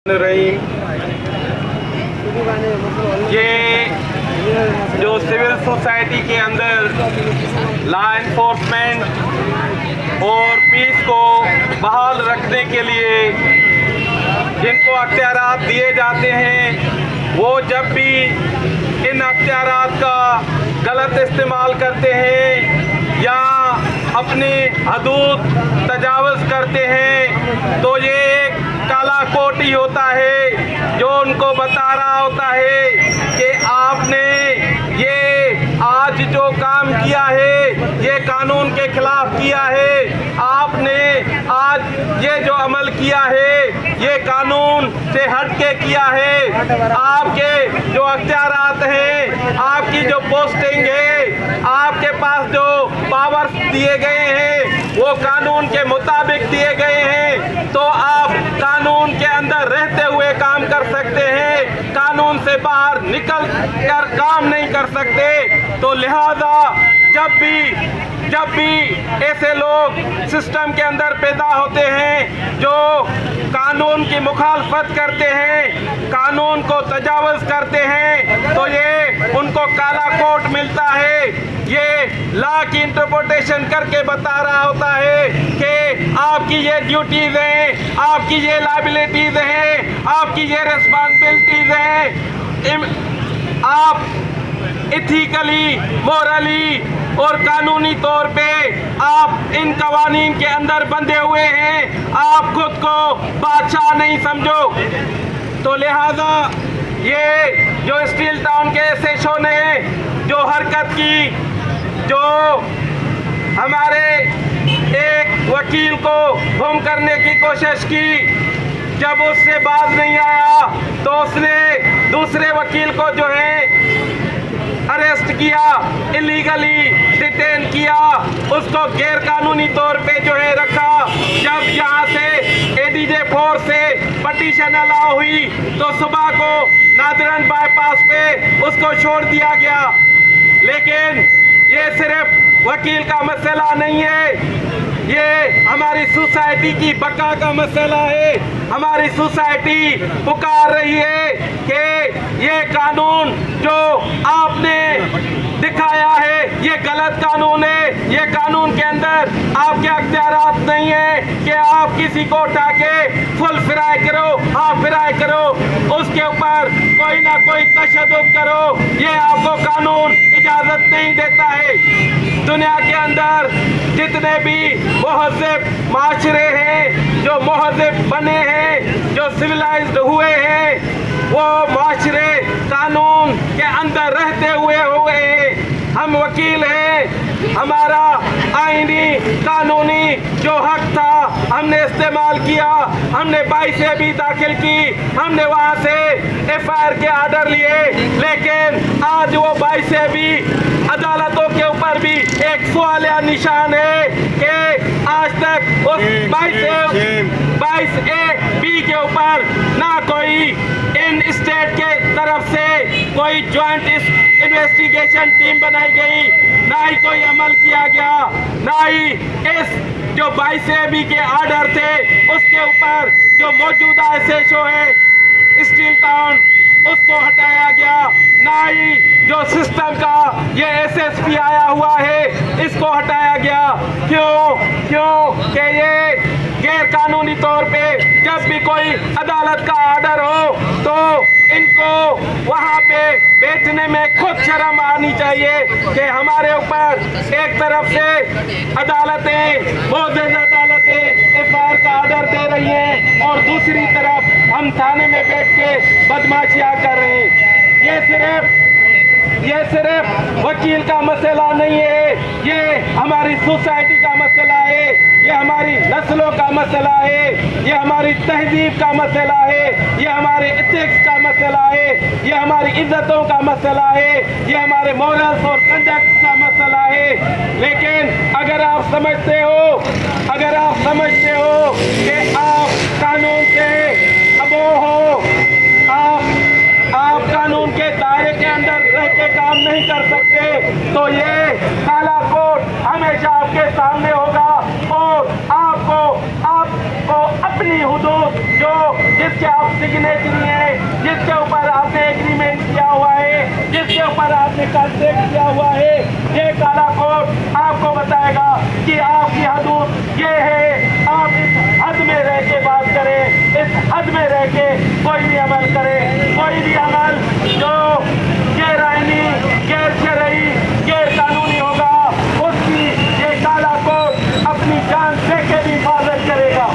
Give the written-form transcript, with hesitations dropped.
रहीम। ये जो civil society के अंदर लॉ एनफोर्समेंट और पीस को बहाल रखने के लिए जिनको अख्तियारात दिए जाते हैं, वो जब भी इन अख्तियारात का गलत इस्तेमाल करते हैं या अपनी हदूद तजावज़ करते हैं, तो ये एक काला कोट ही होता है जो उनको बता रहा होता है कि आपने ये आज जो काम किया है ये कानून के खिलाफ किया है। आपने आज ये जो अमल किया है ये कानून से हट के किया है। आपके जो अख्तियारात हैं, आपकी जो पोस्टिंग है, आपके पास जो पावर्स दिए गए हैं वो कानून के मुताबिक दिए गए हैं, तो आप कानून के अंदर रहते हुए काम कर सकते हैं, कानून से बाहर निकल कर काम नहीं कर सकते। तो लिहाजा जब भी ऐसे लोग सिस्टम के अंदर पैदा होते हैं जो कानून की मुखालफत करते हैं, कानून को तजावज़ करते हैं, तो ये उनको काला कोट मिलता है। ये लॉ की इंटरप्रिटेशन करके बता रहा होता है कि आपकी ये ड्यूटीज़ हैं, आपकी ये लायबिलिटीज़ हैं, आपकी ये रिस्पॉन्सिबिलिटीज़ हैं। आप इथिकली, मोरली और कानूनी तौर पे आप इन कवानीन के अंदर बंधे हुए हैं, आप खुद को बादशाह नहीं समझो। तो लिहाजा ये जो स्टील टाउन के एसएचओ ने जो हरकत की, जो हमारे एक वकील को गुम करने की कोशिश की, जब उससे बाज नहीं आया तो उसने दूसरे वकील को जो है अरेस्ट किया, इलीगली डिटेन किया, उसको गैर कानूनी तौर पे जो है रखा। जब यहाँ से एडीजे 4 से पटिशन अलाउ हुई तो सुबह को नादरन बाईपास पे उसको छोड़ दिया गया। लेकिन ये सिर्फ वकील का मसला नहीं है, ये हमारी सोसाइटी की बका का मसला है। हमारी सोसाइटी पुकार रही है कि ये कानून जो आपने दिखाया है ये गलत कानून है। ये कानून के अंदर आपके अख्तियारात नहीं है कि आप किसी को उठा के फुल फिराई करो, हाफ फिराई करो, उसके ऊपर कोई ना कोई तशद्दुद करो, ये आपको कानून इजाज़त नहीं देता है। दुनिया के अंदर जितने भी महज़िब माशरे हैं, जो महज़िब बने हैं, जो सिविलाइज्ड हुए हैं, वो माशरे कानून के अंदर रहते हुए हैं। हम वकील हैं, हमारा आईनी कानूनी जो हक था हमने इस्तेमाल किया, हमने 22 भी दाखिल की, हमने वहाँ से एफआईआर के आर्डर लिए, लेकिन आज वो 22 भी अदालतों के ऊपर भी एक सवालिया निशान है कि आज तक उस 22A के ऊपर ना कोई इन स्टेट के तरफ से कोई ज्वाइंट इन्वेस्टिगेशन टीम बनाई गई, ना ही कोई अमल किया गया, ना ही इस जो 22A के आर्डर थे उसके ऊपर जो मौजूदा एसएचओ है स्टील टाउन उसको हटाया गया, ना ही जो सिस्टम का ये एसएसपी आया हुआ है इसको हटाया गया। क्यों कि ये गैर कानूनी तौर पे जब भी कोई अदालत का आर्डर हो तो इनको वहाँ पे बैठने में खुद शर्म आनी चाहिए कि हमारे ऊपर एक तरफ से अदालतें, मोअज़्ज़ज़ अदालतें एफआईआर का आर्डर दे रही हैं और दूसरी तरफ हम थाने में बैठ के बदमाशियाँ कर रहे हैं। ये सिर्फ वकील का मसला नहीं है, ये हमारी सोसाइटी का मसला है, ये हमारी नस्लों का मसला है, ये हमारी तहजीब का मसला है, ये हमारे एथिक्स का मसला है, ये हमारी इज्जतों का मसला है, ये हमारे मोरल्स और कंडक्ट का मसला है। लेकिन अगर आप समझते हो कि आप कानून से अबोह हो, आप कानून के दायरे के अंदर रह के काम नहीं कर सकते, तो ये काला कोट हमेशा आपके सामने होगा और आपको अपने अपनी हुदूद जो जिसके आप सिग्नेचरी हैं, जिसके ऊपर आपने एग्रीमेंट किया हुआ है, जिसके ऊपर आपने कॉन्ट्रैक्ट किया हुआ है, ये काला कोड आपको बताएगा कि आपकी हदूद ये है। आप इस हद में रह के बात करें, इस हद में रह के कोई भी अमल करे,